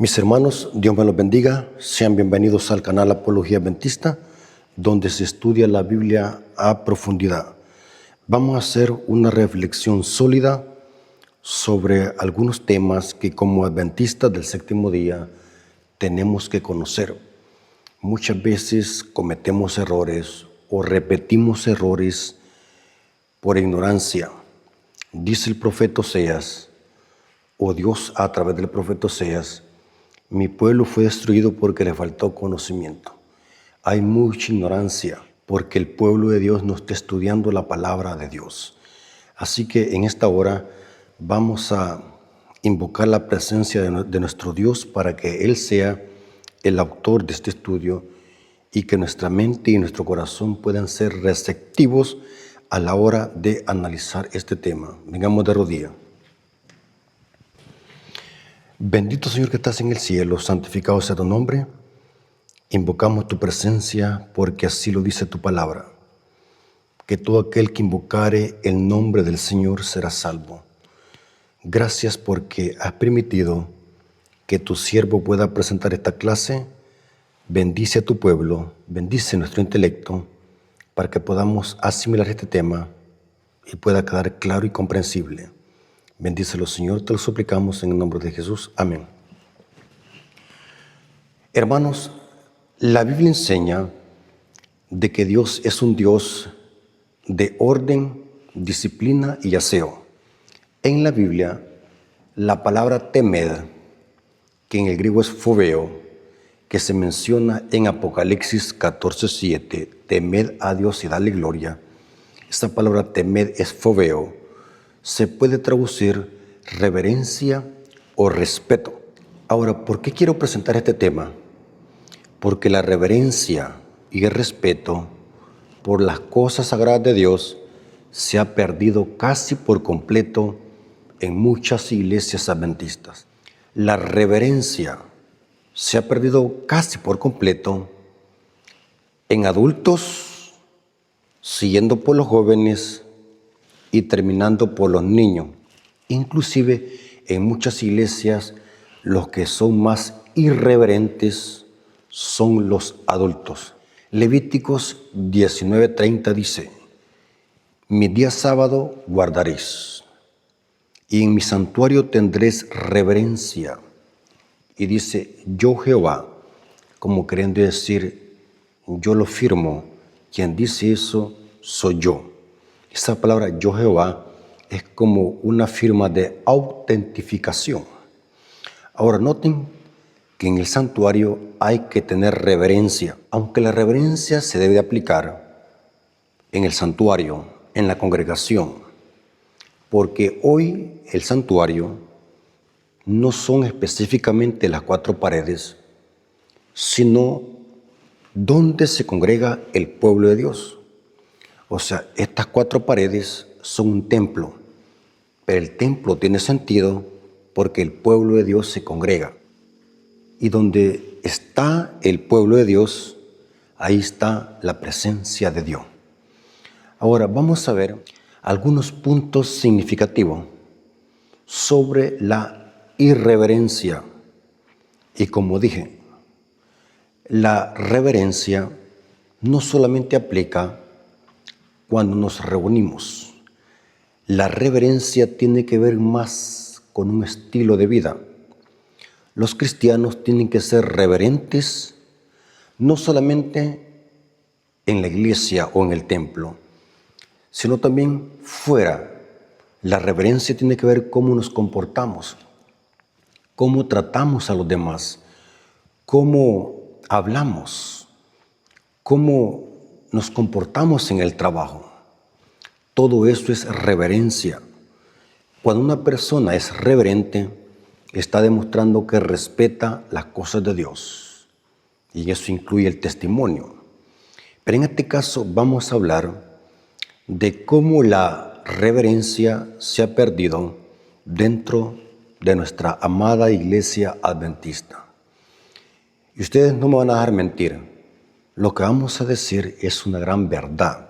Mis hermanos, Dios me los bendiga. Sean bienvenidos al canal Apología Adventista, donde se estudia la Biblia a profundidad. Vamos a hacer una reflexión sólida sobre algunos temas que como adventistas del séptimo día tenemos que conocer. Muchas veces cometemos errores o repetimos errores por ignorancia. Dice el profeta Oseas, o Dios a través del profeta Oseas: mi pueblo fue destruido porque le faltó conocimiento. Hay mucha ignorancia porque el pueblo de Dios no está estudiando la palabra de Dios. Así que en esta hora vamos a invocar la presencia de nuestro Dios para que Él sea el autor de este estudio y que nuestra mente y nuestro corazón puedan ser receptivos a la hora de analizar este tema. Vengamos de rodillas. Bendito Señor que estás en el cielo, santificado sea tu nombre. Invocamos tu presencia porque así lo dice tu palabra, que todo aquel que invocare el nombre del Señor será salvo. Gracias porque has permitido que tu siervo pueda presentar esta clase. Bendice a tu pueblo, bendice nuestro intelecto para que podamos asimilar este tema y pueda quedar claro y comprensible. Bendícelo, Señor, te lo suplicamos en el nombre de Jesús. Amén. Hermanos, la Biblia enseña de que Dios es un Dios de orden, disciplina y aseo. En la Biblia, la palabra temed, que en el griego es fobeo, que se menciona en Apocalipsis 14:7, temed a Dios y dale gloria. Esta palabra temed es fobeo. Se puede traducir reverencia o respeto. Ahora, ¿por qué quiero presentar este tema? Porque la reverencia y el respeto por las cosas sagradas de Dios se ha perdido casi por completo en muchas iglesias adventistas. La reverencia se ha perdido casi por completo en adultos, siguiendo por los jóvenes y terminando por los niños. Inclusive en muchas iglesias los que son más irreverentes son los adultos. Levíticos 19:30 dice: mi día sábado guardaréis, y en mi santuario tendréis reverencia. Y dice, yo Jehová, como queriendo decir, yo lo firmo, quien dice eso soy yo. Esa palabra yo Jehová es como una firma de autentificación. Ahora noten que en el santuario hay que tener reverencia, aunque la reverencia se debe aplicar en el santuario, en la congregación, porque hoy el santuario no son específicamente las cuatro paredes, sino donde se congrega el pueblo de Dios. O sea, estas cuatro paredes son un templo, pero el templo tiene sentido porque el pueblo de Dios se congrega. Y donde está el pueblo de Dios, ahí está la presencia de Dios. Ahora vamos a ver algunos puntos significativos sobre la irreverencia. Y como dije, la reverencia no solamente aplica cuando nos reunimos. La reverencia tiene que ver más con un estilo de vida. Los cristianos tienen que ser reverentes, no solamente en la iglesia o en el templo, sino también fuera. La reverencia tiene que ver cómo nos comportamos, cómo tratamos a los demás, cómo hablamos, cómo nos comportamos en el trabajo. Todo eso es reverencia. Cuando una persona es reverente, está demostrando que respeta las cosas de Dios. Y eso incluye el testimonio. Pero en este caso vamos a hablar de cómo la reverencia se ha perdido dentro de nuestra amada iglesia adventista. Y ustedes no me van a dejar mentir. Lo que vamos a decir es una gran verdad.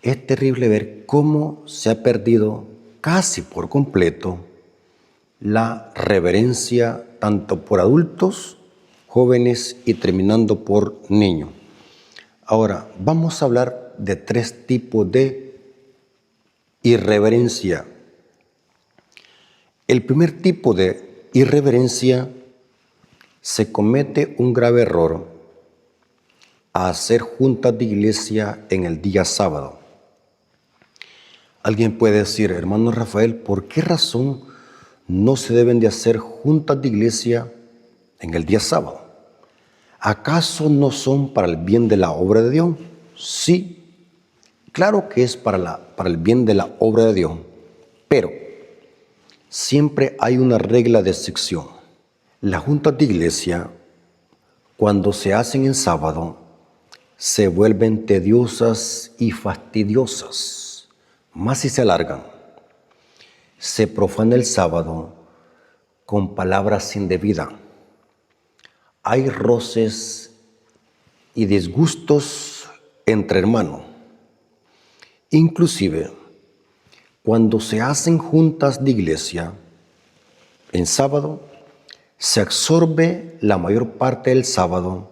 Es terrible ver cómo se ha perdido casi por completo la reverencia tanto por adultos, jóvenes y terminando por niños. Ahora, vamos a hablar de 3 tipos de irreverencia. El primer tipo de irreverencia: se comete un grave error a hacer juntas de iglesia en el día sábado. Alguien puede decir: hermano Rafael, ¿por qué razón no se deben de hacer juntas de iglesia en el día sábado? ¿Acaso no son para el bien de la obra de Dios? Sí, claro que es para el bien de la obra de Dios, pero siempre hay una regla de excepción. Las juntas de iglesia, cuando se hacen en sábado, se vuelven tediosas y fastidiosas, más si se alargan. Se profana el sábado con palabras indebidas. Hay roces y disgustos entre hermanos. Inclusive, cuando se hacen juntas de iglesia en sábado, se absorbe la mayor parte del sábado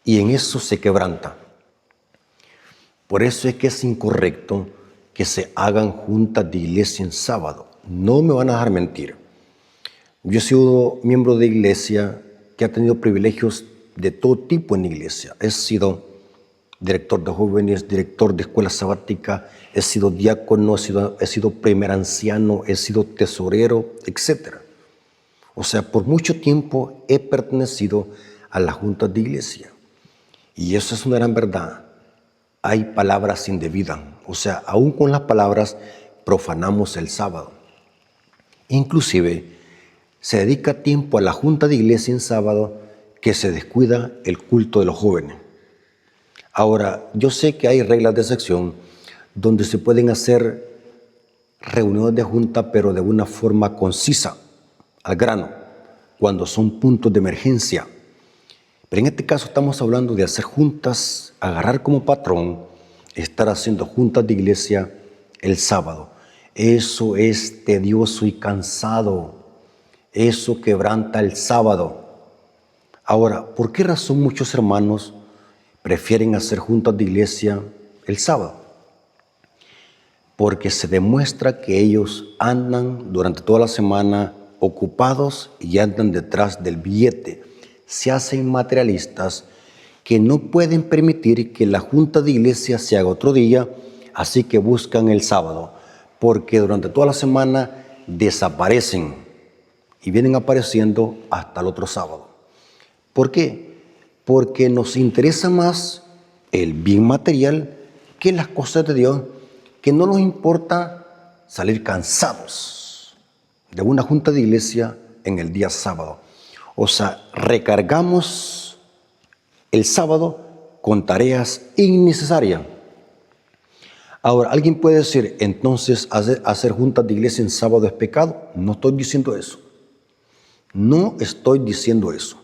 y en eso se quebranta. Por eso es que es incorrecto que se hagan juntas de iglesia en sábado. No me van a dejar mentir. Yo he sido miembro de iglesia que ha tenido privilegios de todo tipo en la iglesia. He sido director de jóvenes, director de escuela sabática, he sido diácono, he sido primer anciano, he sido tesorero, etc. O sea, por mucho tiempo he pertenecido a las juntas de iglesia. Y eso es una gran verdad. Hay palabras indebidas. O sea, aún con las palabras profanamos el sábado. Inclusive, se dedica tiempo a la junta de iglesia en sábado que se descuida el culto de los jóvenes. Ahora, yo sé que hay reglas de excepción donde se pueden hacer reuniones de junta, pero de una forma concisa, al grano, cuando son puntos de emergencia. Pero en este caso estamos hablando de hacer juntas, agarrar como patrón, estar haciendo juntas de iglesia el sábado. Eso es tedioso y cansado. Eso quebranta el sábado. Ahora, ¿por qué razón muchos hermanos prefieren hacer juntas de iglesia el sábado? Porque se demuestra que ellos andan durante toda la semana ocupados y andan detrás del billete. Se hacen materialistas que no pueden permitir que la junta de iglesia se haga otro día, así que buscan el sábado, porque durante toda la semana desaparecen y vienen apareciendo hasta el otro sábado. ¿Por qué? Porque nos interesa más el bien material que las cosas de Dios, que no nos importa salir cansados de una junta de iglesia en el día sábado. O sea, recargamos el sábado con tareas innecesarias. Ahora, alguien puede decir, entonces hacer juntas de iglesia en sábado es pecado. No estoy diciendo eso. No estoy diciendo eso.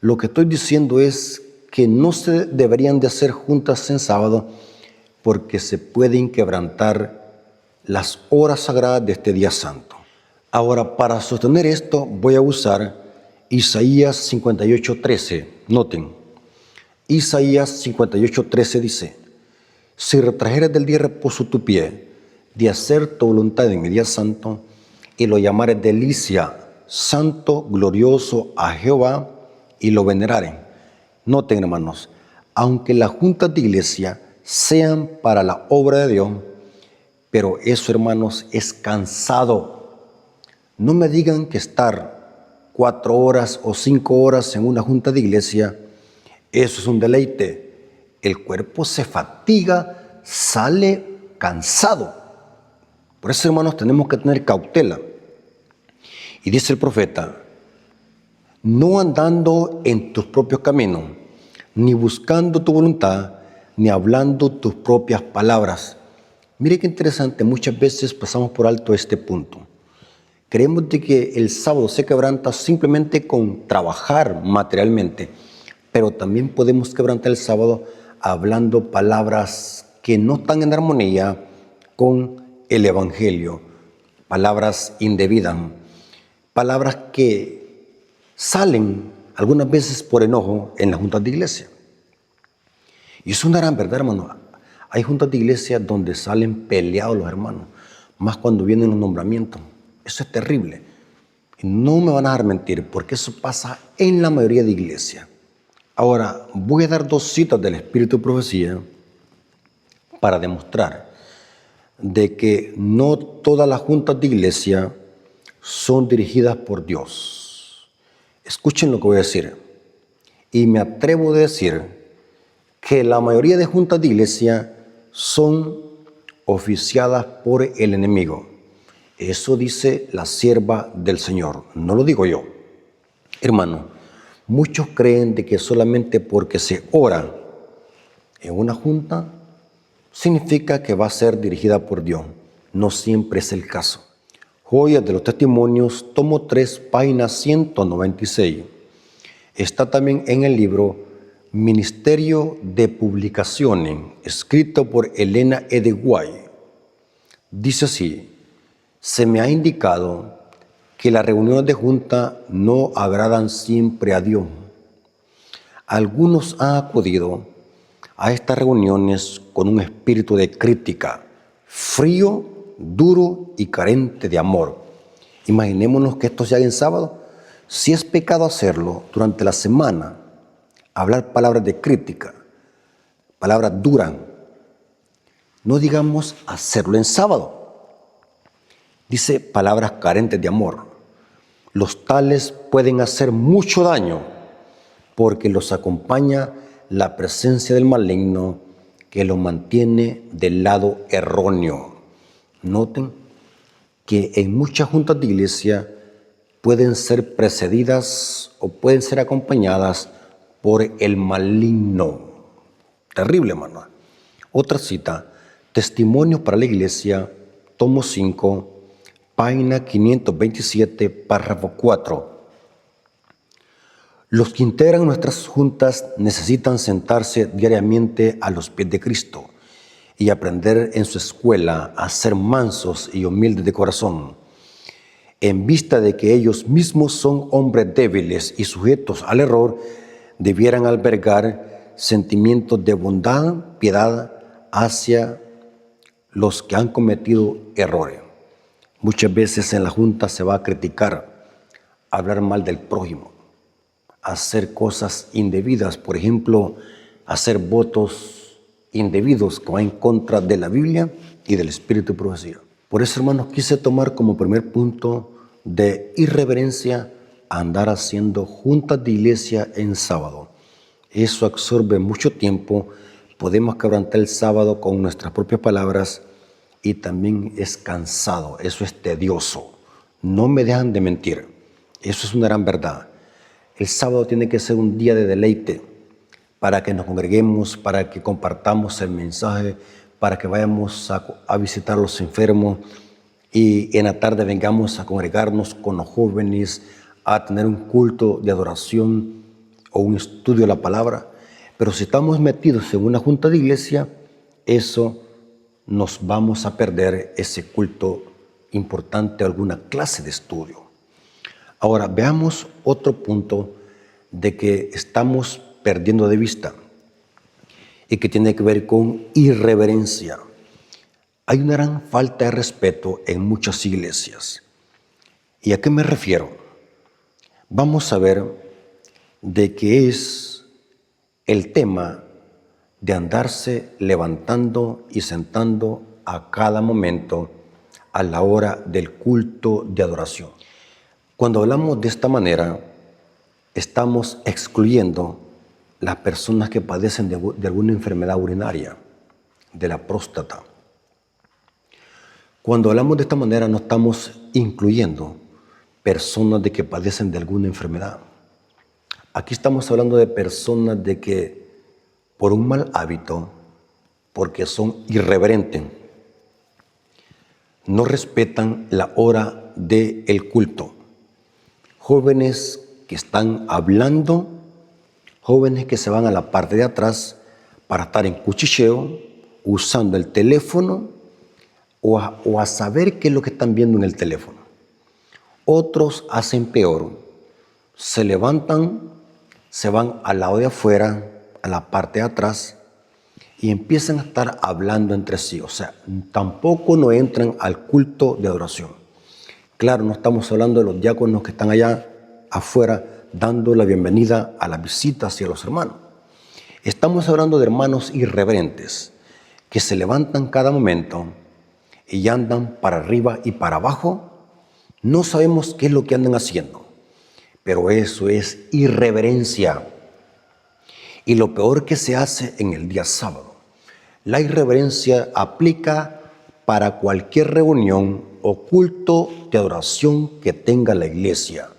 Lo que estoy diciendo es que no se deberían de hacer juntas en sábado porque se pueden quebrantar las horas sagradas de este día santo. Ahora, para sostener esto, voy a usar Isaías 58:13. Noten, Isaías 58:13 dice: si retrajeres del día de reposo tu pie, de hacer tu voluntad en mi día santo, y lo llamares delicia, santo, glorioso a Jehová, y lo veneraren. Noten, hermanos, aunque las juntas de iglesia sean para la obra de Dios, pero eso, hermanos, es cansado. No me digan que estar 4 horas o 5 horas en una junta de iglesia, eso es un deleite. El cuerpo se fatiga, sale cansado. Por eso, hermanos, tenemos que tener cautela. Y dice el profeta: no andando en tus propios caminos, ni buscando tu voluntad, ni hablando tus propias palabras. Mire qué interesante, muchas veces pasamos por alto este punto. Creemos de que el sábado se quebranta simplemente con trabajar materialmente, pero también podemos quebrantar el sábado hablando palabras que no están en armonía con el Evangelio, palabras indebidas, palabras que salen algunas veces por enojo en las juntas de iglesia. Y es una gran verdad, hermano. Hay juntas de iglesia donde salen peleados los hermanos, más cuando vienen los nombramientos. Eso es terrible. Y no me van a dejar mentir, porque eso pasa en la mayoría de iglesias. Ahora, voy a dar 2 citas del Espíritu de Profecía para demostrar de que no todas las juntas de iglesia son dirigidas por Dios. Escuchen lo que voy a decir. Y me atrevo a decir que la mayoría de juntas de iglesia son oficiadas por el enemigo. Eso dice la sierva del Señor, no lo digo yo. Hermano, muchos creen de que solamente porque se ora en una junta significa que va a ser dirigida por Dios. No siempre es el caso. Joyas de los Testimonios, tomo 3, página 196. Está también en el libro Ministerio de Publicaciones, escrito por Elena E. White. Dice así: se me ha indicado que las reuniones de junta no agradan siempre a Dios. Algunos han acudido a estas reuniones con un espíritu de crítica, frío, duro y carente de amor. Imaginémonos que esto se haga en sábado. Si es pecado hacerlo durante la semana, hablar palabras de crítica, palabras duras, no digamos hacerlo en sábado. Dice palabras carentes de amor. Los tales pueden hacer mucho daño porque los acompaña la presencia del maligno que los mantiene del lado erróneo. Noten que en muchas juntas de iglesia pueden ser precedidas o pueden ser acompañadas por el maligno. Terrible, hermano. Otra cita, Testimonios para la Iglesia, tomo 5, página 527, párrafo 4. Los que integran nuestras juntas necesitan sentarse diariamente a los pies de Cristo y aprender en su escuela a ser mansos y humildes de corazón, en vista de que ellos mismos son hombres débiles y sujetos al error. Debieran albergar sentimientos de bondad, piedad hacia los que han cometido errores. Muchas veces en la junta se va a criticar, hablar mal del prójimo, hacer cosas indebidas, por ejemplo, hacer votos indebidos que van en contra de la Biblia y del Espíritu de Profecía. Por eso, hermanos, quise tomar como primer punto de irreverencia andar haciendo juntas de iglesia en sábado. Eso absorbe mucho tiempo. Podemos quebrantar el sábado con nuestras propias palabras y también es cansado. Eso es tedioso. No me dejan de mentir. Eso es una gran verdad. El sábado tiene que ser un día de deleite para que nos congreguemos, para que compartamos el mensaje, para que vayamos a visitar a los enfermos y en la tarde vengamos a congregarnos con los jóvenes, a tener un culto de adoración o un estudio de la palabra. Pero si estamos metidos en una junta de iglesia, eso nos vamos a perder ese culto importante, alguna clase de estudio. Ahora veamos otro punto de que estamos perdiendo de vista y que tiene que ver con irreverencia. Hay una gran falta de respeto en muchas iglesias. ¿Y a qué me refiero? Vamos a ver de qué es el tema de andarse levantando y sentando a cada momento a la hora del culto de adoración. Cuando hablamos de esta manera, estamos excluyendo las personas que padecen de alguna enfermedad urinaria, de la próstata. Cuando hablamos de esta manera, no estamos incluyendo personas de que padecen de alguna enfermedad. Aquí estamos hablando de personas de que por un mal hábito, porque son irreverentes, no respetan la hora del culto. Jóvenes que están hablando, jóvenes que se van a la parte de atrás para estar en cuchicheo, usando el teléfono o a saber qué es lo que están viendo en el teléfono. Otros hacen peor, se levantan, se van al lado de afuera, a la parte de atrás, y empiezan a estar hablando entre sí. O sea, tampoco no entran al culto de adoración. Claro, no estamos hablando de los diáconos que están allá afuera dando la bienvenida a las visitas y a los hermanos. Estamos hablando de hermanos irreverentes que se levantan cada momento y andan para arriba y para abajo. No sabemos qué es lo que andan haciendo, pero eso es irreverencia. Y lo peor que se hace en el día sábado. La irreverencia aplica para cualquier reunión o culto de adoración que tenga la iglesia.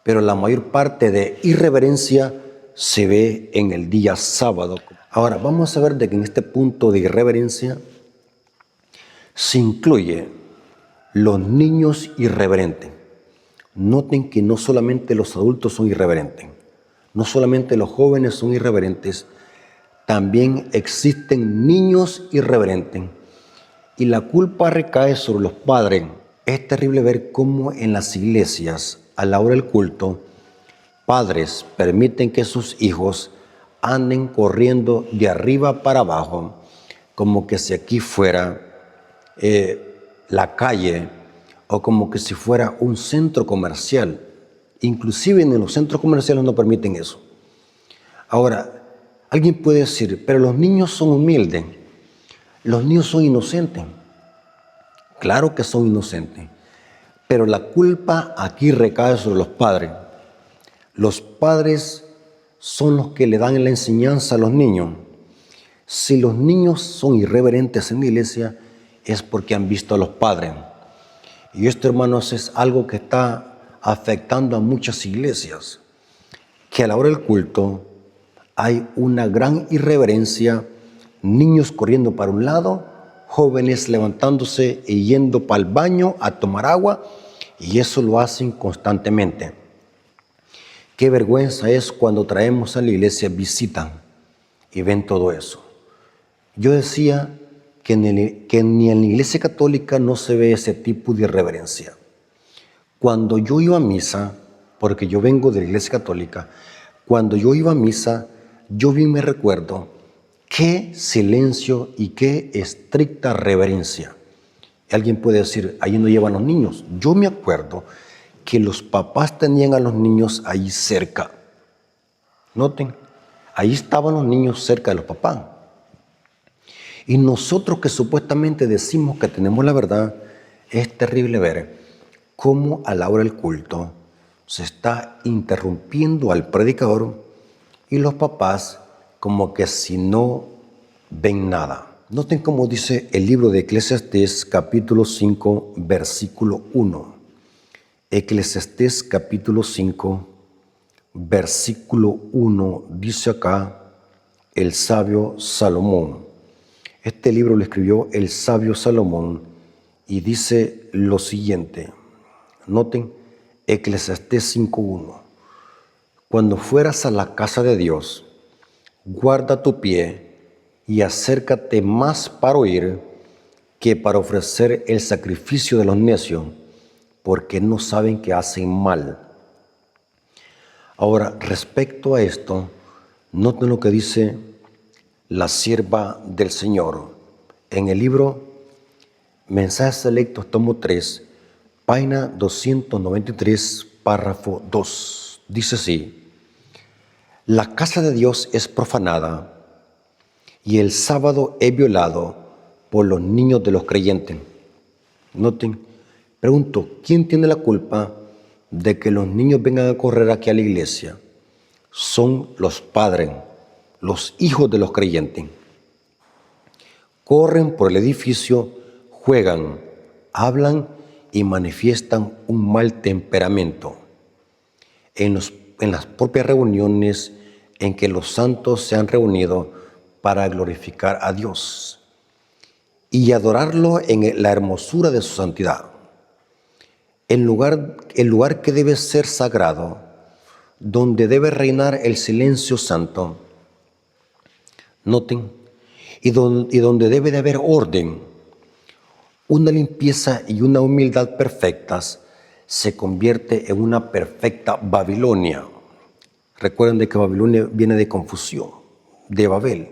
Pero la mayor parte de irreverencia se ve en el día sábado. Ahora, vamos a ver de que en este punto de irreverencia se incluye los niños irreverentes. Noten que no solamente los adultos son irreverentes, no solamente los jóvenes son irreverentes, también existen niños irreverentes. Y la culpa recae sobre los padres. Es terrible ver cómo en las iglesias, a la hora del culto, padres permiten que sus hijos anden corriendo de arriba para abajo, como que si aquí fuera la calle o como que si fuera un centro comercial. Inclusive en los centros comerciales no permiten eso. Ahora, alguien puede decir, pero los niños son humildes, los niños son inocentes. Claro que son inocentes, pero la culpa aquí recae sobre los padres. Los padres son los que le dan la enseñanza a los niños. Si los niños son irreverentes en la iglesia, es porque han visto a los padres. Y esto, hermanos, es algo que está afectando a muchas iglesias, que a la hora del culto hay una gran irreverencia, niños corriendo para un lado, jóvenes levantándose y yendo para el baño a tomar agua, y eso lo hacen constantemente. Qué vergüenza es cuando traemos a la iglesia, visitan y ven todo eso. Yo decía que ni en la iglesia católica no se ve ese tipo de irreverencia. Cuando yo iba a misa, porque yo vengo de la iglesia católica, cuando yo iba a misa, yo bien me recuerdo qué silencio y qué estricta reverencia. Alguien puede decir, ahí no llevan los niños. Yo me acuerdo que los papás tenían a los niños ahí cerca. Noten, ahí estaban los niños cerca de los papás. Y nosotros que supuestamente decimos que tenemos la verdad, es terrible ver cómo a la hora del culto se está interrumpiendo al predicador y los papás como que si no ven nada. Noten cómo dice el libro de Eclesiastés capítulo 5 versículo 1. Eclesiastés capítulo 5 versículo 1 dice acá el sabio Salomón. Este libro lo escribió el sabio Salomón y dice lo siguiente. Noten Eclesiastés 5:1. Cuando fueras a la casa de Dios, guarda tu pie y acércate más para oír que para ofrecer el sacrificio de los necios, porque no saben que hacen mal. Ahora, respecto a esto, noten lo que dice la sierva del Señor en el libro Mensajes Selectos, tomo 3, página 293, párrafo 2. Dice así: la casa de Dios es profanada y el sábado es violado por los niños de los creyentes. Noten, pregunto, ¿quién tiene la culpa de que los niños vengan a correr aquí a la iglesia? Son los padres, los hijos de los creyentes. Corren por el edificio, juegan, hablan y manifiestan un mal temperamento. En las propias reuniones en que los santos se han reunido para glorificar a Dios y adorarlo en la hermosura de su santidad. El lugar que debe ser sagrado, donde debe reinar el silencio santo. Noten, y donde debe de haber orden. Una limpieza y una humildad perfectas se convierte en una perfecta Babilonia. Recuerden de que Babilonia viene de confusión, de Babel.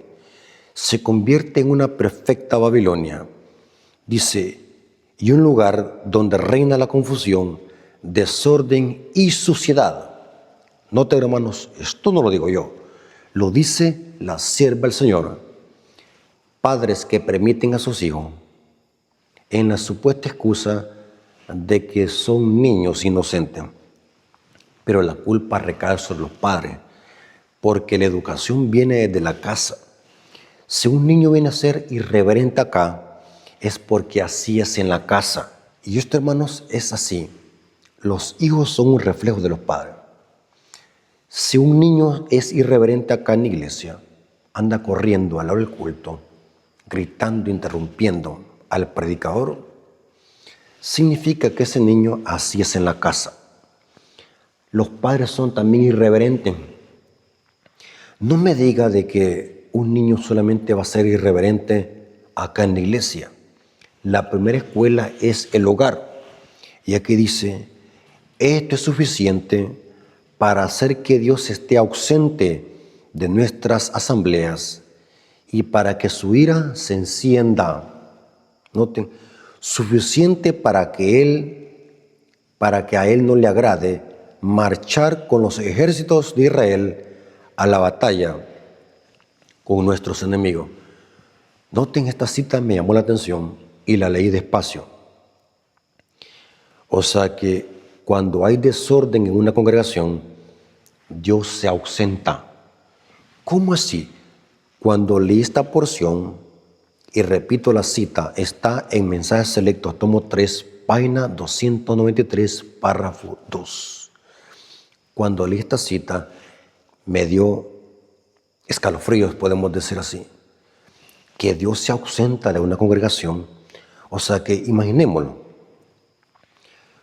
Se convierte en una perfecta Babilonia. Dice, y un lugar donde reina la confusión, desorden y suciedad. Noten, hermanos, esto no lo digo yo, lo dice la sierva del Señor. Padres que permiten a sus hijos, en la supuesta excusa de que son niños inocentes, pero la culpa recae sobre los padres, porque la educación viene desde la casa. Si un niño viene a ser irreverente acá, es porque así es en la casa. Y esto, hermanos, es así. Los hijos son un reflejo de los padres. Si un niño es irreverente acá en la iglesia, anda corriendo a la hora del culto, gritando, interrumpiendo al predicador, significa que ese niño así es en la casa. Los padres son también irreverentes. No me diga de que un niño solamente va a ser irreverente acá en la iglesia. La primera escuela es el hogar. Y aquí dice, esto es suficiente para hacer que Dios esté ausente de nuestras asambleas y para que su ira se encienda. Noten, suficiente para que a Él no le agrade marchar con los ejércitos de Israel a la batalla con nuestros enemigos. Noten, esta cita me llamó la atención y la leí despacio. O sea que cuando hay desorden en una congregación, Dios se ausenta. ¿Cómo así? Cuando leí esta porción, y repito la cita, está en Mensajes Selectos, tomo 3, página 293, párrafo 2. Cuando leí esta cita, me dio escalofríos, podemos decir así. Que Dios se ausenta de una congregación. O sea que imaginémoslo.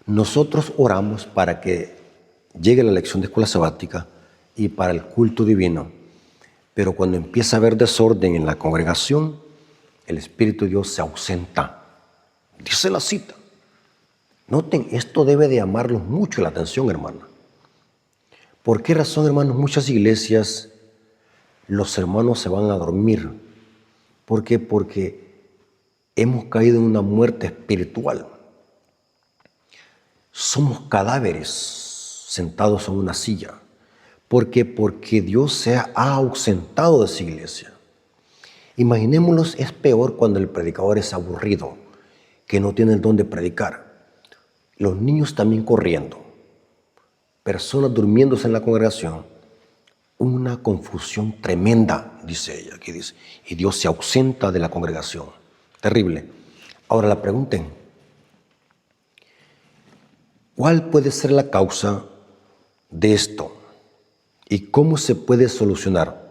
Nosotros oramos para que llegue la lección de escuela sabática y para el culto divino. Pero cuando empieza a haber desorden en la congregación, el Espíritu de Dios se ausenta. Dice la cita. Noten, esto debe de llamarnos mucho la atención, hermano. ¿Por qué razón, hermanos? Muchas iglesias, los hermanos se van a dormir. ¿Por qué? Porque hemos caído en una muerte espiritual. Somos cadáveres sentados en una silla. ¿Por qué? Porque Dios se ha ausentado de esa iglesia. Imaginémonos, es peor cuando el predicador es aburrido, que no tiene el don de predicar. Los niños también corriendo, personas durmiéndose en la congregación. Una confusión tremenda, dice ella, aquí dice, y Dios se ausenta de la congregación. Terrible. Ahora la pregunten, ¿cuál puede ser la causa de esto? ¿Y cómo se puede solucionar?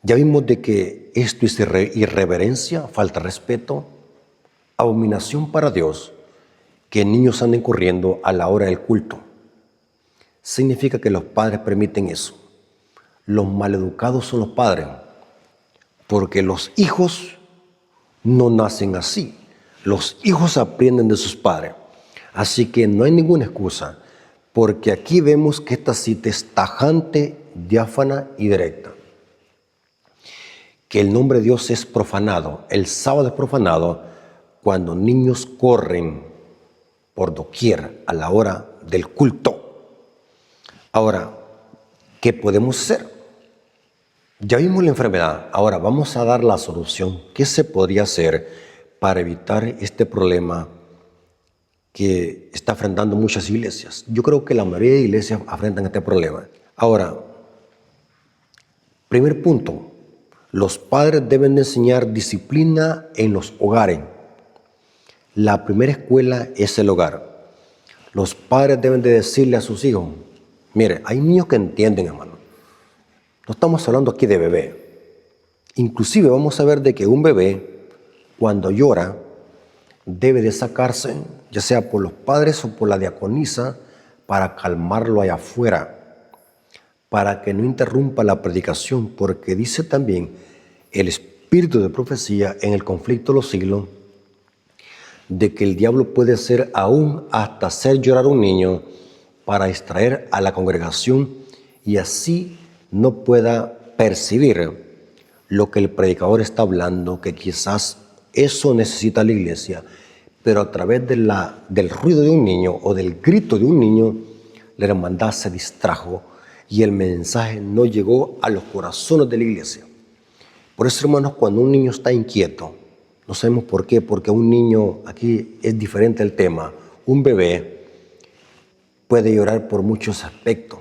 Ya vimos de que esto es irreverencia, falta de respeto, abominación para Dios, que niños anden corriendo a la hora del culto. Significa que los padres permiten eso. Los maleducados son los padres, porque los hijos no nacen así. Los hijos aprenden de sus padres. Así que no hay ninguna excusa, porque aquí vemos que esta cita es tajante, diáfana y directa. Que el nombre de Dios es profanado. El sábado es profanado cuando niños corren por doquier a la hora del culto. Ahora, ¿qué podemos hacer? Ya vimos la enfermedad, ahora vamos a dar la solución. ¿Qué se podría hacer para evitar este problema que está enfrentando muchas iglesias? Yo creo que la mayoría de iglesias enfrentan este problema. Ahora, primer punto, los padres deben de enseñar disciplina en los hogares. La primera escuela es el hogar. Los padres deben de decirle a sus hijos, mire, hay niños que entienden, hermano. No estamos hablando aquí de bebé. Inclusive vamos a ver de que un bebé, cuando llora, debe de sacarse, ya sea por los padres o por la diaconisa, para calmarlo allá afuera, para que no interrumpa la predicación, porque dice también el espíritu de profecía en el conflicto de los siglos, de que el diablo puede ser aún hasta hacer llorar a un niño para distraer a la congregación y así no pueda percibir lo que el predicador está hablando, que quizás eso necesita la iglesia, pero a través del ruido de un niño o del grito de un niño, la hermandad se distrajo y el mensaje no llegó a los corazones de la iglesia. Por eso, hermanos, cuando un niño está inquieto, no sabemos por qué, porque un niño, aquí es diferente el tema, un bebé puede llorar por muchos aspectos,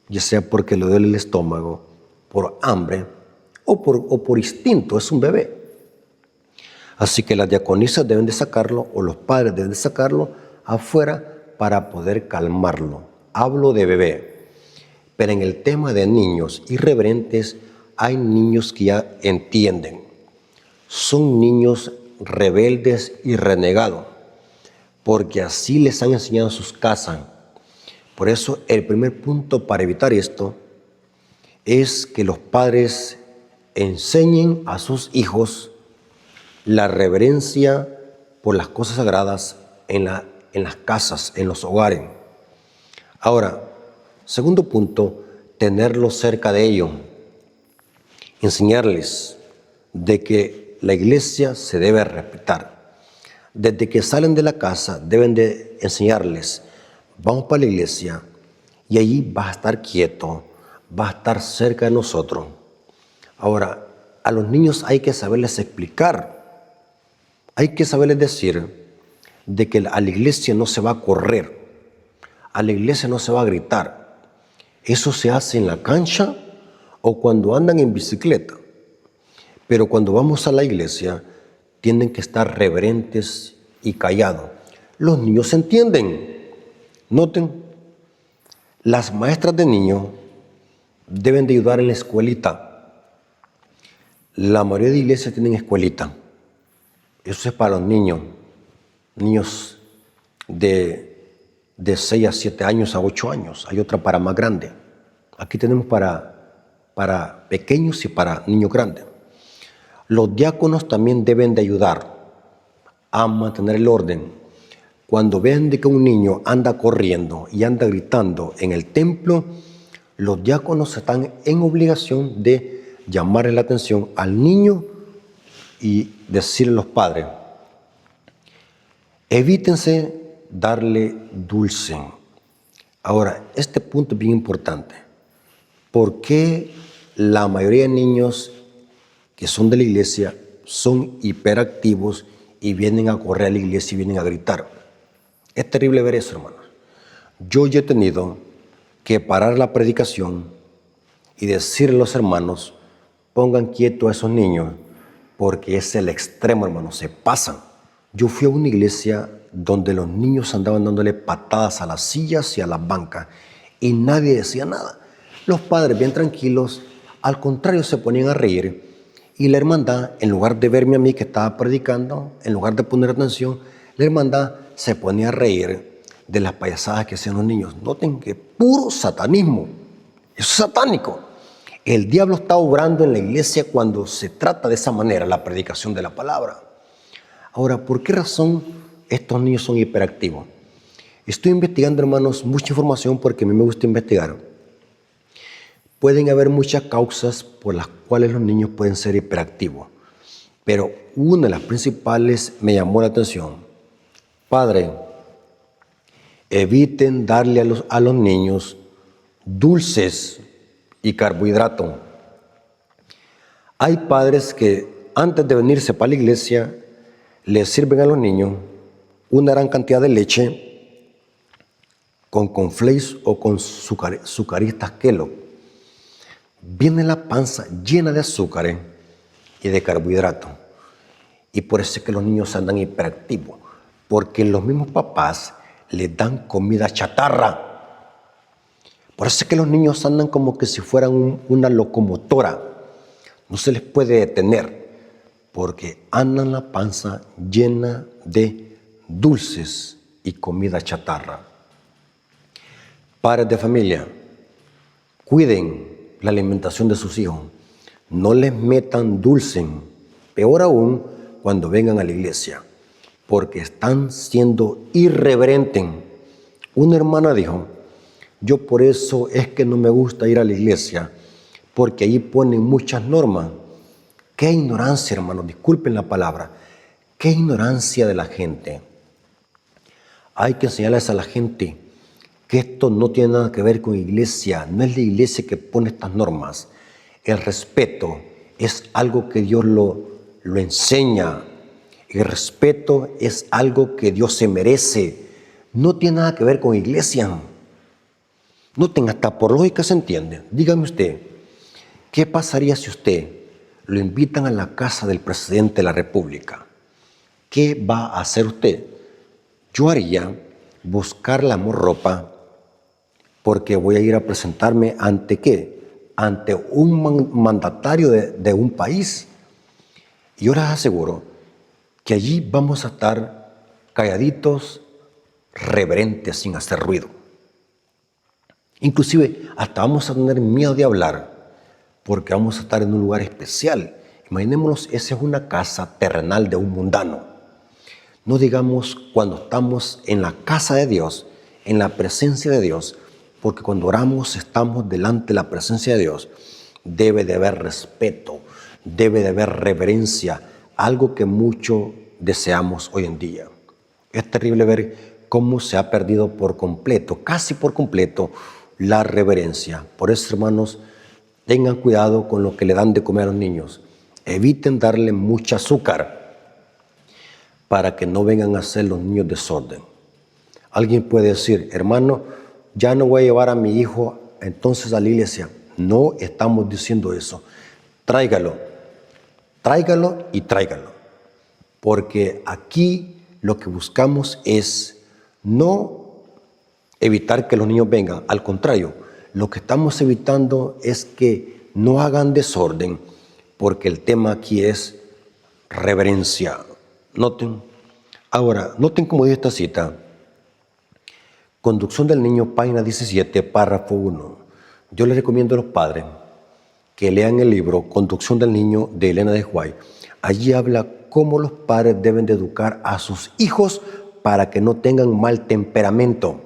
ya sea porque le duele el estómago, por hambre o por instinto, es un bebé. Así que las diaconisas deben de sacarlo o los padres deben de sacarlo afuera para poder calmarlo. Hablo de bebé, pero en el tema de niños irreverentes hay niños que ya entienden. Son niños rebeldes y renegados, porque así les han enseñado en sus casas. Por eso el primer punto para evitar esto es que los padres enseñen a sus hijos la reverencia por las cosas sagradas en las casas, en los hogares. Ahora, segundo punto, tenerlos cerca de ellos. Enseñarles de que la iglesia se debe respetar. Desde que salen de la casa deben de enseñarles, vamos para la iglesia y allí vas a estar quieto, vas a estar cerca de nosotros. Ahora, a los niños hay que saberles explicar, hay que saberles decir de que a la iglesia no se va a correr, a la iglesia no se va a gritar. Eso se hace en la cancha o cuando andan en bicicleta. Pero cuando vamos a la iglesia, tienen que estar reverentes y callados. Los niños entienden. Noten, las maestras de niños deben de ayudar en la escuelita. La mayoría de iglesias tienen escuelita. Eso es para los niños de 6 a 7 años a 8 años. Hay otra para más grande. Aquí tenemos para pequeños y para niños grandes. Los diáconos también deben de ayudar a mantener el orden. Cuando vean de que un niño anda corriendo y anda gritando en el templo, los diáconos están en obligación de llamarle la atención al niño y decirle a los padres, evítense darle dulce. Ahora, este punto es bien importante. ¿Por qué la mayoría de niños que son de la iglesia son hiperactivos y vienen a correr a la iglesia y vienen a gritar? Es terrible ver eso, hermanos. Yo ya he tenido que parar la predicación y decirle a los hermanos, pongan quieto a esos niños, porque es el extremo, hermanos, se pasan. Yo fui a una iglesia donde los niños andaban dándole patadas a las sillas y a las bancas y nadie decía nada. Los padres bien tranquilos, al contrario, se ponían a reír. Y la hermandad, en lugar de verme a mí que estaba predicando, en lugar de poner atención, la hermandad se ponía a reír de las payasadas que hacían los niños. Noten que puro satanismo, eso es satánico. El diablo está obrando en la iglesia cuando se trata de esa manera, la predicación de la palabra. Ahora, ¿por qué razón estos niños son hiperactivos? Estoy investigando, hermanos, mucha información porque a mí me gusta investigar. Pueden haber muchas causas por las cuales los niños pueden ser hiperactivos, pero una de las principales me llamó la atención. Padre, eviten darle a los niños dulces y carbohidratos. Hay padres que antes de venirse para la iglesia les sirven a los niños una gran cantidad de leche con cornflakes o con sucaristas Kellogg. Viene la panza llena de azúcares y de carbohidratos. Y por eso es que los niños andan hiperactivos, porque los mismos papás les dan comida chatarra. Por eso es que los niños andan como que si fueran una locomotora. No se les puede detener, porque andan la panza llena de dulces y comida chatarra. Padres de familia, cuiden la alimentación de sus hijos. No les metan dulce, peor aún cuando vengan a la iglesia. porque están siendo irreverentes. Una hermana dijo, yo por eso es que no me gusta ir a la iglesia, porque ahí ponen muchas normas. Qué ignorancia, hermanos, disculpen la palabra, qué ignorancia de la gente. Hay que enseñarles a la gente que esto no tiene nada que ver con iglesia, no es la iglesia que pone estas normas. El respeto es algo que Dios lo enseña. El respeto es algo que Dios se merece. No tiene nada que ver con iglesia. Noten, hasta por lógica se entiende. Dígame usted, ¿qué pasaría si usted lo invitan a la casa del presidente de la República? ¿Qué va a hacer usted? Yo haría buscar la ropa porque voy a ir a presentarme ante ¿qué? Ante un mandatario de un país. Y yo les aseguro que allí vamos a estar calladitos, reverentes, sin hacer ruido. Inclusive hasta vamos a tener miedo de hablar porque vamos a estar en un lugar especial. Imaginémonos, esa es una casa terrenal de un mundano. No digamos cuando estamos en la casa de Dios, en la presencia de Dios, porque cuando oramos estamos delante de la presencia de Dios. Debe de haber respeto, debe de haber reverencia, algo que mucho deseamos hoy en día. Es terrible ver cómo se ha perdido por completo, casi por completo, la reverencia. Por eso, hermanos, tengan cuidado con lo que le dan de comer a los niños. Eviten darle mucho azúcar para que no vengan a hacer los niños desorden. Alguien puede decir, hermano, ya no voy a llevar a mi hijo entonces a la iglesia. No estamos diciendo eso. Tráigalo y tráigalo. Porque aquí lo que buscamos es no evitar que los niños vengan. Al contrario, lo que estamos evitando es que no hagan desorden, porque el tema aquí es reverencia. Noten. Ahora, noten cómo dice esta cita. Conducción del niño, página 17, párrafo 1. Yo les recomiendo a los padres que lean el libro Conducción del niño de Elena de White. Allí habla cómo los padres deben de educar a sus hijos para que no tengan mal temperamento.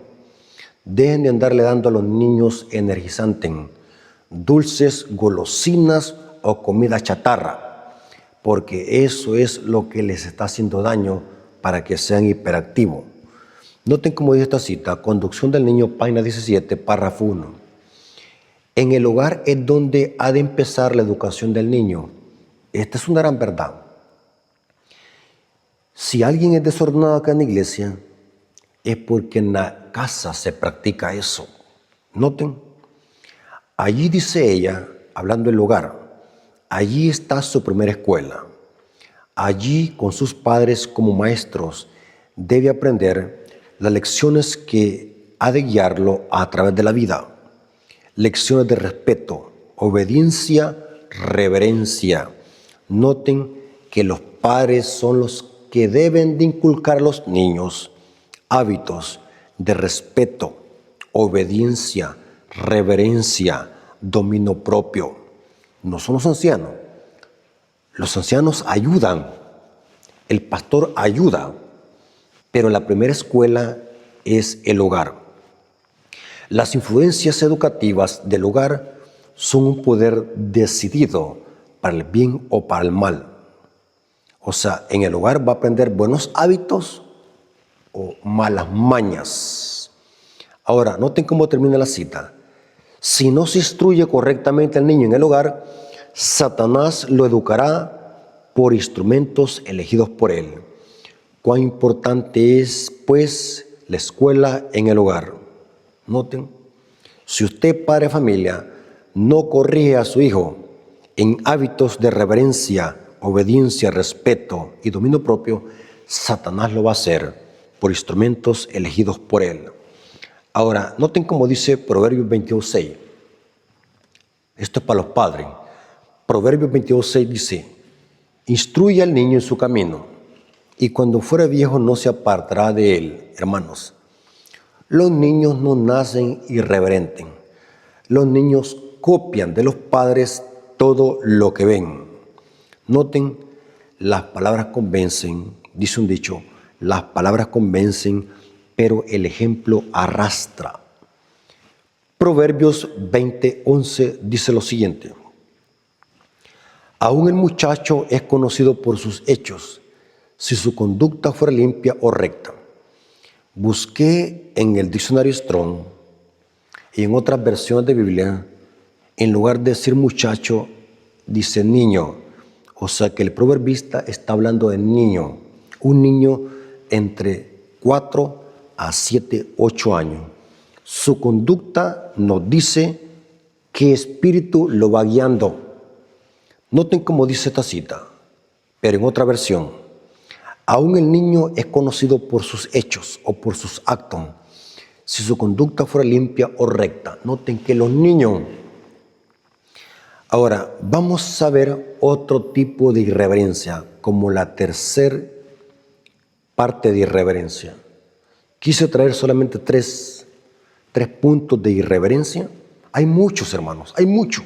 Dejen de andarle dando a los niños energizantes, dulces, golosinas o comida chatarra, porque eso es lo que les está haciendo daño para que sean hiperactivos. Noten cómo dice esta cita, Conducción del niño, página 17, párrafo 1. En el hogar es donde ha de empezar la educación del niño. Esta es una gran verdad. Si alguien es desordenado acá en la iglesia, es porque en la casa se practica eso. Noten, allí dice ella, hablando del hogar, allí está su primera escuela. Allí, con sus padres como maestros, debe aprender las lecciones que ha de guiarlo a través de la vida. Lecciones de respeto, obediencia, reverencia. Noten que los padres son los que deben de inculcar a los niños hábitos de respeto, obediencia, reverencia, dominio propio. No son los ancianos. Los ancianos ayudan, el pastor ayuda, pero la primera escuela es el hogar. Las influencias educativas del hogar son un poder decidido para el bien o para el mal. O sea, en el hogar va a aprender buenos hábitos o malas mañas. Ahora, noten cómo termina la cita. Si no se instruye correctamente al niño en el hogar, Satanás lo educará por instrumentos elegidos por él. Cuán importante es, pues, la escuela en el hogar. Noten, si usted, padre de familia, no corrige a su hijo en hábitos de reverencia, obediencia, respeto y dominio propio, Satanás lo va a hacer por instrumentos elegidos por él. Ahora, noten cómo dice Proverbios 22:6. Esto es para los padres. Proverbios 22:6 dice, instruye al niño en su camino, y cuando fuera viejo no se apartará de él. Hermanos, los niños no nacen irreverentes. Los niños copian de los padres todo lo que ven. Noten, las palabras convencen, dice un dicho, las palabras convencen, pero el ejemplo arrastra. Proverbios 20:11 dice lo siguiente: aún el muchacho es conocido por sus hechos, si su conducta fuera limpia o recta. Busqué en el diccionario Strong y en otras versiones de Biblia, en lugar de decir muchacho, dice niño. O sea que el proverbista está hablando de niño, un niño entre 4 a 7, 8 años. Su conducta nos dice qué espíritu lo va guiando. Noten cómo dice esta cita, pero en otra versión. Aún el niño es conocido por sus hechos o por sus actos, si su conducta fuera limpia o recta. Noten que los niños. Ahora, vamos a ver otro tipo de irreverencia, como la tercera parte de irreverencia. Quise traer solamente tres puntos de irreverencia. Hay muchos, hermanos, hay mucho.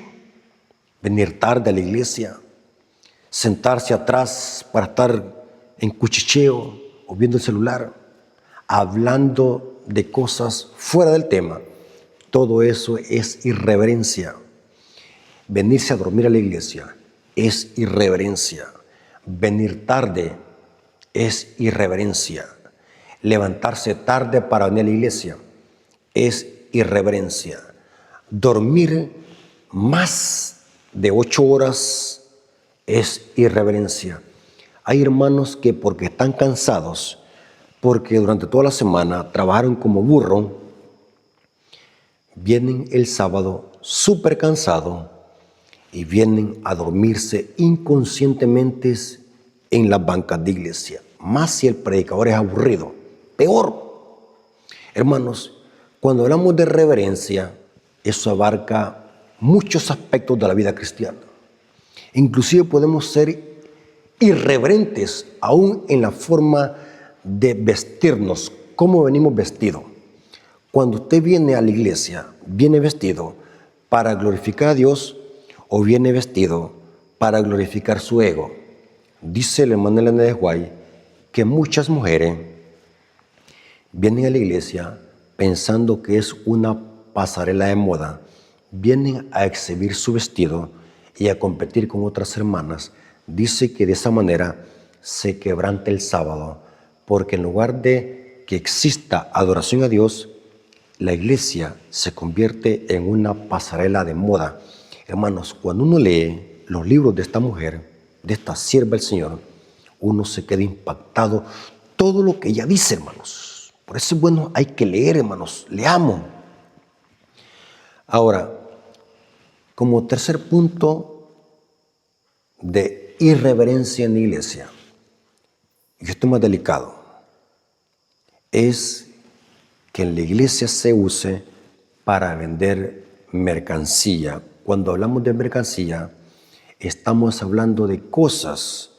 Venir tarde a la iglesia, sentarse atrás para estar en cuchicheo o viendo el celular, hablando de cosas fuera del tema. Todo eso es irreverencia. Venirse a dormir a la iglesia es irreverencia. Venir tarde es irreverencia. Levantarse tarde para venir a la iglesia es irreverencia. Dormir más de 8 horas es irreverencia. Hay hermanos que porque están cansados, porque durante toda la semana trabajaron como burro, vienen el sábado súper cansados y vienen a dormirse inconscientemente en las bancas de iglesia. Más si el predicador es aburrido, peor. Hermanos, cuando hablamos de reverencia, eso abarca muchos aspectos de la vida cristiana. Inclusive podemos ser irreverentes aún en la forma de vestirnos, cómo venimos vestidos. Cuando usted viene a la iglesia, ¿viene vestido para glorificar a Dios o viene vestido para glorificar su ego? Dice el hermano Elena de White que muchas mujeres vienen a la iglesia pensando que es una pasarela de moda, vienen a exhibir su vestido y a competir con otras hermanas. Dice que de esa manera se quebranta el sábado, porque en lugar de que exista adoración a Dios, la iglesia se convierte en una pasarela de moda. Hermanos, cuando uno lee los libros de esta mujer, de esta sierva del Señor, uno se queda impactado todo lo que ella dice, hermanos. Por eso es bueno, hay que leer, hermanos, leamos. Ahora, como tercer punto de irreverencia en la iglesia, y esto es más delicado, es que en la iglesia se use para vender mercancía. Cuando hablamos de mercancía, estamos hablando de cosas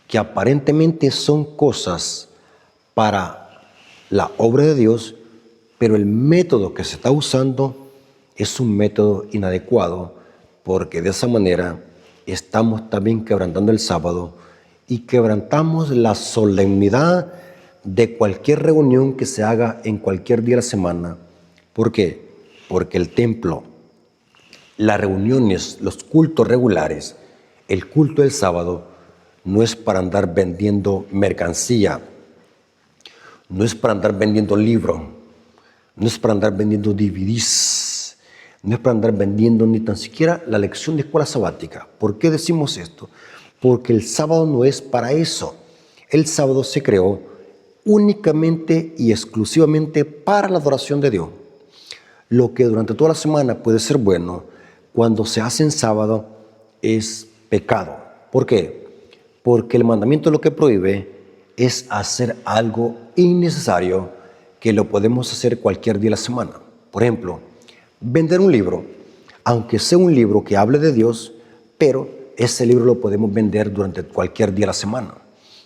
que aparentemente son cosas para la obra de Dios, pero el método que se está usando es un método inadecuado, porque de esa manera estamos también quebrantando el sábado y quebrantamos la solemnidad de cualquier reunión que se haga en cualquier día de la semana. ¿Por qué? Porque el templo, las reuniones, los cultos regulares, el culto del sábado, no es para andar vendiendo mercancía, no es para andar vendiendo libros, no es para andar vendiendo DVDs, no es para andar vendiendo ni tan siquiera la lección de escuela sabática. ¿Por qué decimos esto? Porque el sábado no es para eso. El sábado se creó únicamente y exclusivamente para la adoración de Dios. Lo que durante toda la semana puede ser bueno, cuando se hace en sábado es pecado. ¿Por qué? Porque el mandamiento lo que prohíbe es hacer algo innecesario que lo podemos hacer cualquier día de la semana. Por ejemplo, vender un libro, aunque sea un libro que hable de Dios, pero ese libro lo podemos vender durante cualquier día de la semana.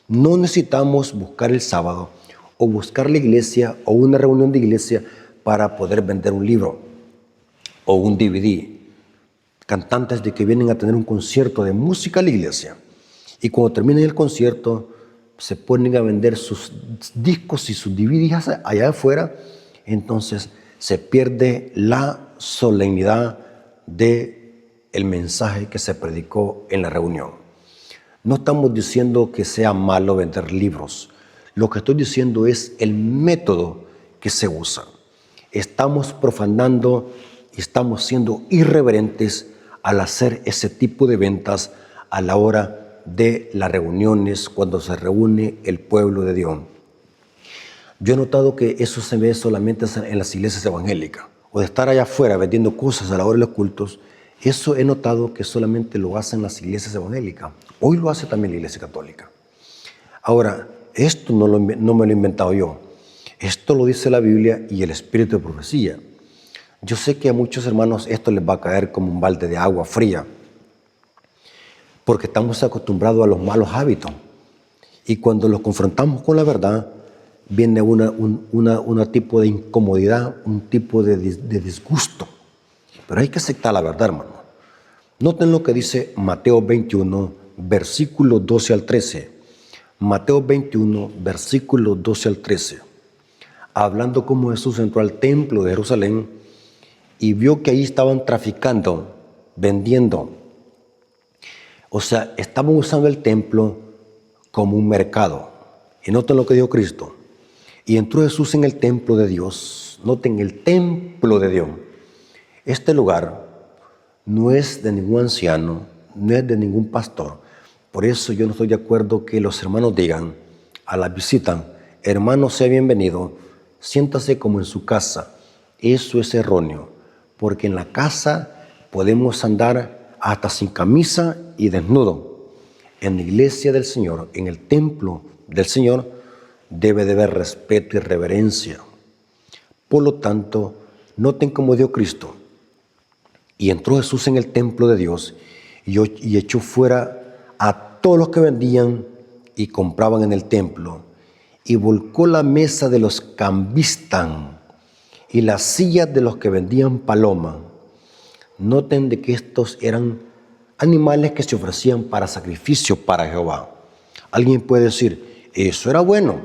No necesitamos buscar el sábado o buscar la iglesia o una reunión de iglesia para poder vender un libro o un DVD. Cantantes de que vienen a tener un concierto de música a la iglesia y cuando terminen el concierto se ponen a vender sus discos y sus DVDs allá afuera, entonces se pierde la solemnidad del mensaje que se predicó en la reunión. No estamos diciendo que sea malo vender libros. Lo que estoy diciendo es el método que se usa. Estamos profanando y estamos siendo irreverentes al hacer ese tipo de ventas a la hora de las reuniones, cuando se reúne el pueblo de Dios. Yo he notado que eso se ve solamente en las iglesias evangélicas, o de estar allá afuera vendiendo cosas a la hora de los cultos. Eso he notado que solamente lo hacen las iglesias evangélicas. Hoy lo hace también la iglesia católica. Ahora, esto no me lo he inventado yo. Esto lo dice la Biblia y el espíritu de profecía. Yo sé que a muchos hermanos esto les va a caer como un balde de agua fría, porque estamos acostumbrados a los malos hábitos. Y cuando los confrontamos con la verdad, viene un tipo de incomodidad, un tipo de disgusto. Pero hay que aceptar la verdad, hermano. Noten lo que dice Mateo 21, versículos 12 al 13. Mateo 21, versículos 12 al 13. Hablando cómo Jesús entró al templo de Jerusalén y vio que ahí estaban traficando, vendiendo. O sea, estaban usando el templo como un mercado. Y noten lo que dijo Cristo. Y entró Jesús en el templo de Dios. Noten, el templo de Dios. Este lugar no es de ningún anciano, no es de ningún pastor. Por eso yo no estoy de acuerdo que los hermanos digan a la visita: hermano, sea bienvenido, siéntase como en su casa. Eso es erróneo, porque en la casa podemos andar hasta sin camisa y desnudo. En la iglesia del Señor, en el templo del Señor, debe de haber respeto y reverencia. Por lo tanto, noten cómo dio Cristo. Y entró Jesús en el templo de Dios y echó fuera a todos los que vendían y compraban en el templo, y volcó la mesa de los cambistas y las sillas de los que vendían paloma. Noten de que estos eran animales que se ofrecían para sacrificio para Jehová. Alguien puede decir, eso era bueno.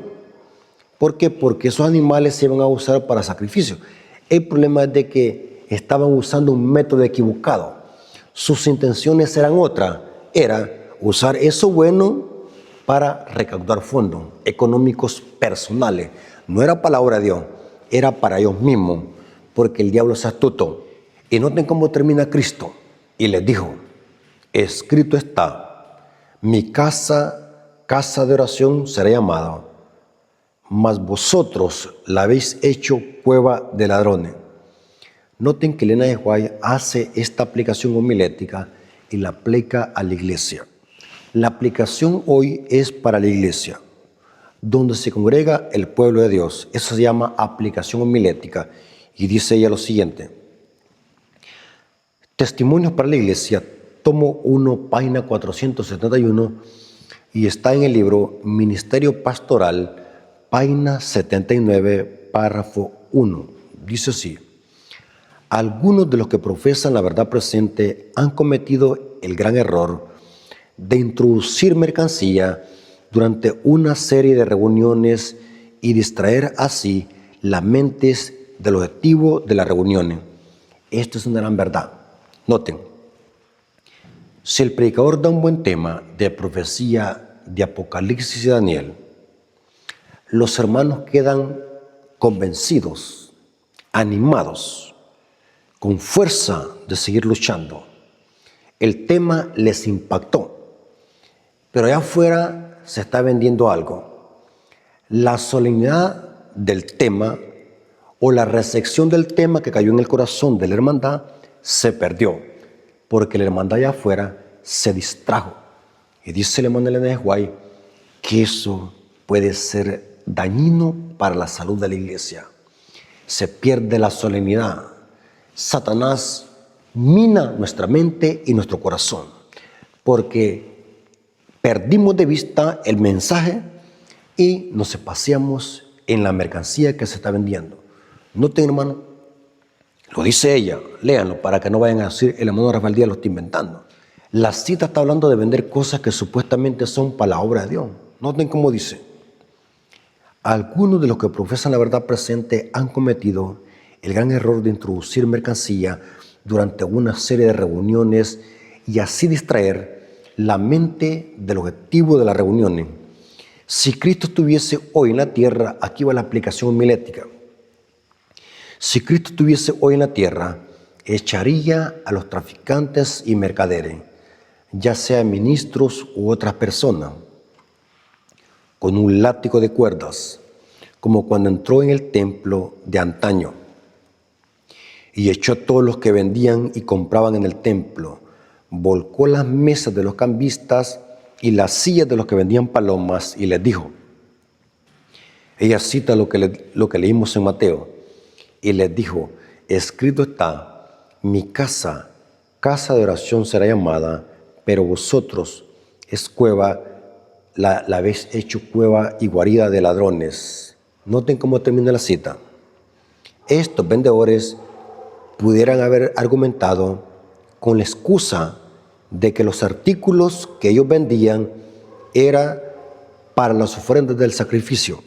¿Por qué? Porque esos animales se iban a usar para sacrificio. El problema es de que estaban usando un método equivocado. Sus intenciones eran otras. Era usar eso bueno para recaudar fondos económicos personales. No era para la obra de Dios, era para ellos mismos, porque el diablo es astuto. Y noten cómo termina Cristo. Y les dijo, escrito está, mi casa, casa de oración será llamada, mas vosotros la habéis hecho cueva de ladrones. Noten que Elena de White hace esta aplicación homilética y la aplica a la iglesia. La aplicación hoy es para la iglesia, donde se congrega el pueblo de Dios. Eso se llama aplicación homilética. Y dice ella lo siguiente: Testimonios para la iglesia, tomo 1, página 471, y está en el libro Ministerio Pastoral, página 79, párrafo 1. Dice así: algunos de los que profesan la verdad presente han cometido el gran error de introducir mercancía durante una serie de reuniones y distraer así las mentes del objetivo de las reuniones. Esto es una gran verdad. Noten, si el predicador da un buen tema de profecía de Apocalipsis y Daniel, los hermanos quedan convencidos, animados, con fuerza de seguir luchando. El tema les impactó, pero allá afuera se está vendiendo algo. La solemnidad del tema o la recepción del tema que cayó en el corazón de la hermandad se perdió, porque la hermandad allá afuera se distrajo. Y dice el hermano Elena de White que eso puede ser dañino para la salud de la iglesia. Se pierde la solemnidad. Satanás mina nuestra mente y nuestro corazón, porque perdimos de vista el mensaje y nos paseamos en la mercancía que se está vendiendo. Noten, hermano, lo dice ella, léanlo para que no vayan a decir el hermano Rafael Díaz lo está inventando. La cita está hablando de vender cosas que supuestamente son para la obra de Dios. Noten cómo dice: algunos de los que profesan la verdad presente han cometido el gran error de introducir mercancía durante una serie de reuniones y así distraer la mente del objetivo de las reuniones. Si Cristo estuviese hoy en la tierra, aquí va la aplicación homilética. Si Cristo estuviese hoy en la tierra, echaría a los traficantes y mercaderes, ya sean ministros u otras personas, con un látigo de cuerdas, como cuando entró en el templo de antaño, y echó a todos los que vendían y compraban en el templo, volcó las mesas de los cambistas y las sillas de los que vendían palomas, y les dijo, ella cita lo que leímos en Mateo, y les dijo, escrito está, mi casa, casa de oración será llamada, pero vosotros es cueva, la habéis hecho cueva y guarida de ladrones. Noten cómo termina la cita. Estos vendedores pudieran haber argumentado con la excusa de que los artículos que ellos vendían eran para las ofrendas del sacrificio,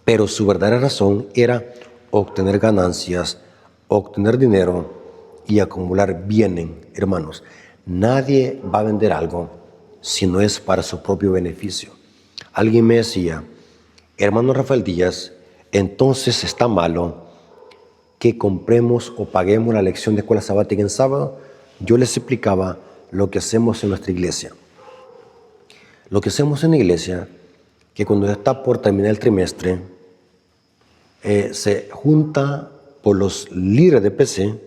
pero su verdadera razón era obtener ganancias, obtener dinero y acumular bienes. Hermanos, nadie va a vender algo si no es para su propio beneficio. Alguien me decía, hermano Rafael Díaz, entonces está malo que compremos o paguemos la lección de escuela sabática en sábado. Yo les explicaba lo que hacemos en nuestra iglesia. Lo que hacemos en la iglesia, que cuando está por terminar el trimestre, se junta por los líderes de PC,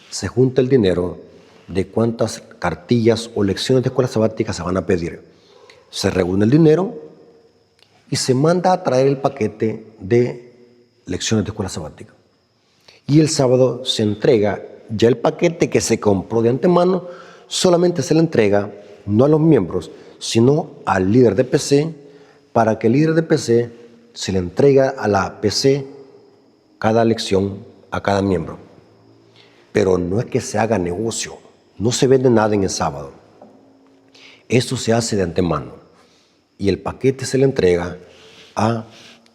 se junta el dinero de cuántas cartillas o lecciones de escuela sabática se van a pedir. Se reúne el dinero y se manda a traer el paquete de lecciones de escuela sabática. Y el sábado se entrega ya el paquete que se compró de antemano, solamente se le entrega no a los miembros, sino al líder de PC, para que el líder de PC se le entrega a la PC cada lección a cada miembro. Pero no es que se haga negocio, no se vende nada en el sábado. Eso se hace de antemano y el paquete se le entrega a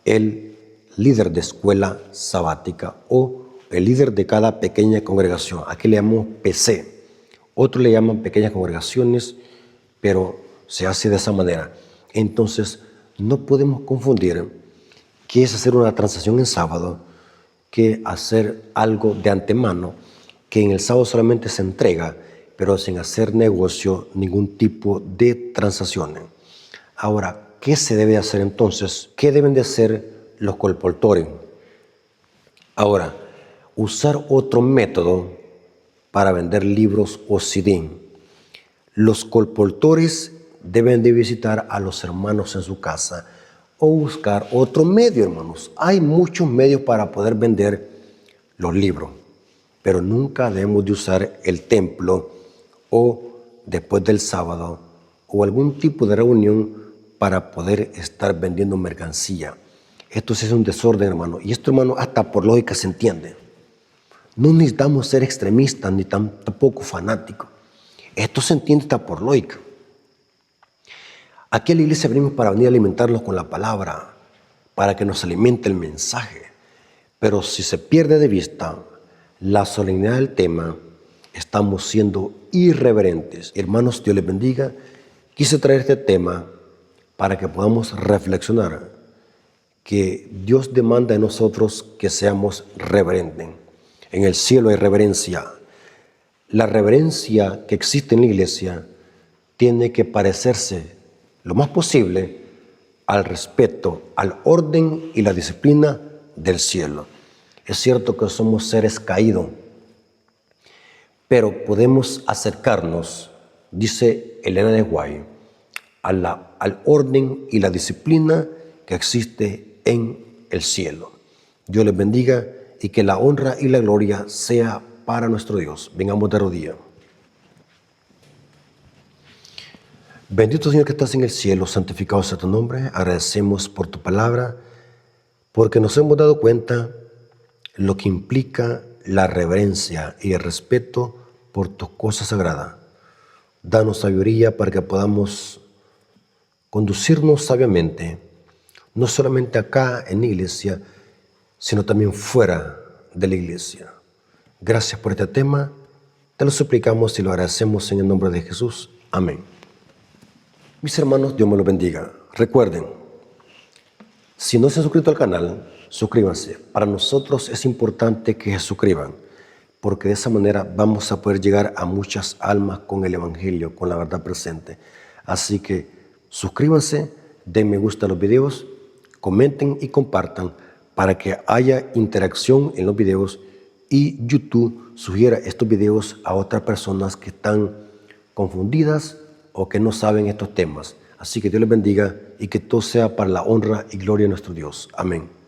el líder de escuela sabática o el líder de cada pequeña congregación. Aquí le llamamos PC. Otros le llaman pequeñas congregaciones, pero se hace de esa manera. Entonces, no podemos confundir qué es hacer una transacción en sábado que hacer algo de antemano, que en el sábado solamente se entrega, pero sin hacer negocio, ningún tipo de transacciones. Ahora, ¿qué se debe hacer entonces? ¿Qué deben de hacer los colportores? Ahora, usar otro método para vender libros o CD. Los colportores deben de visitar a los hermanos en su casa o buscar otro medio, hermanos. Hay muchos medios para poder vender los libros, pero nunca debemos de usar el templo o después del sábado o algún tipo de reunión para poder estar vendiendo mercancía. Esto sí es un desorden, hermano, y esto, hermano, hasta por lógica se entiende. No necesitamos ser extremistas ni tampoco fanáticos. Esto se entiende hasta por lógica. Aquí a la iglesia venimos para venir a alimentarlos con la palabra, para que nos alimente el mensaje. Pero si se pierde de vista la solemnidad del tema, estamos siendo irreverentes. Hermanos, Dios les bendiga. Quise traer este tema para que podamos reflexionar que Dios demanda de nosotros que seamos reverentes. En el cielo hay reverencia. La reverencia que existe en la iglesia tiene que parecerse lo más posible al respeto, al orden y la disciplina del cielo. Es cierto que somos seres caídos, pero podemos acercarnos, dice Elena de White, al orden y la disciplina que existe en el cielo. Dios les bendiga y que la honra y la gloria sea para nuestro Dios. Vengamos de rodillas. Bendito Señor que estás en el cielo, santificado sea tu nombre. Agradecemos por tu palabra, porque nos hemos dado cuenta lo que implica la reverencia y el respeto por tus cosas sagradas. Danos sabiduría para que podamos conducirnos sabiamente, no solamente acá en la iglesia, sino también fuera de la iglesia. Gracias por este tema. Te lo suplicamos y lo agradecemos en el nombre de Jesús. Amén. Mis hermanos, Dios me los bendiga. Recuerden, si no se han suscrito al canal, suscríbanse. Para nosotros es importante que se suscriban, porque de esa manera vamos a poder llegar a muchas almas con el Evangelio, con la verdad presente. Así que suscríbanse, den me gusta a los videos, comenten y compartan para que haya interacción en los videos y YouTube sugiera estos videos a otras personas que están confundidas o que no saben estos temas. Así que Dios les bendiga y que todo sea para la honra y gloria de nuestro Dios. Amén.